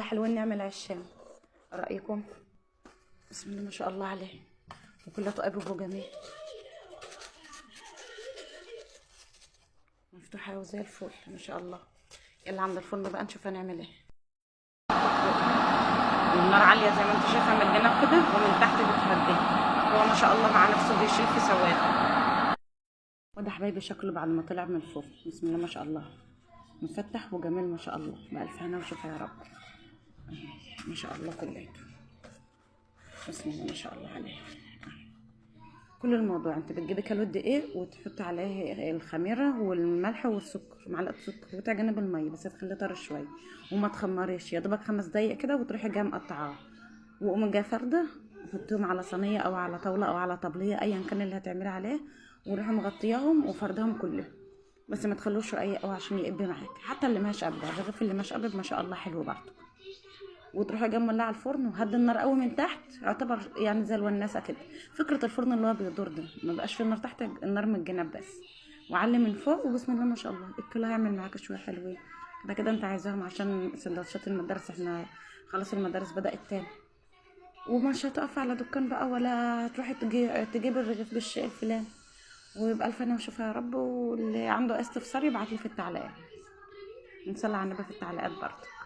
حلوين نعمل عشان رأيكم. بسم الله ما شاء الله عليه، وكلها طيب وجميل، مفتوحة وزي الفل ما شاء الله. يلا عند الفرن بقى نشوف هنعمل ايه. النار عالية زي ما انت شايفة من الجنب كده، ومن تحت بتهديه. هو ما شاء الله مع نفسه بيشيل في سواق. وده حبايبي شكله بعد ما طلع من الفرن، بسم الله ما شاء الله، مفتح وجميل ما شاء الله، بألف هنا وشفا يا رب. ما شاء الله كليته، بسم الله ما شاء الله عليه. كل الموضوع انت بتجيبي كيلو دقيق وتحطي عليه الخميره والملح والسكر، معلقه سكر، وتعجني بالميه بس تخليه طري شويه، وما تخمريش، يا دوبك 5 دقايق كده، وتروحي جايه مقطعاه، وقومي جايه فرده، حطيهم على صينيه او على طاوله او على طبليه ايا كان اللي هتعملي عليه، وروحي مغطياهم وفردهم كلهم، بس ما تخلوش رقيق قوي عشان يقب معاك. حتى اللي ماش ابيض، الرغيف اللي ماش ابيض ما شاء الله حلو برضه. وتروحي جايه مولعه الفرن وهدي النار قوي من تحت، يعتبر يعني زي الوناسه كده. فكره الفرن اللي هو بيدور ده، ما بقاش في النار تحت، النار من الجنب بس، وعلي من فوق، وبسم الله ما شاء الله الكل هيعمل معاك شويه حلوين كده كده انت عايزاهم عشان سندوتشات المدارس. احنا خلاص المدارس بدأت تاني، ومش هتقف على دكان بقى، ولا هتروحي تجيب الرغيف بالشيء الفلاني. ويبقى الف انا وشوفها يا رب، واللي عنده استفسار يبعت لي في التعليقات، نصلي على النبي في التعليقات برضه.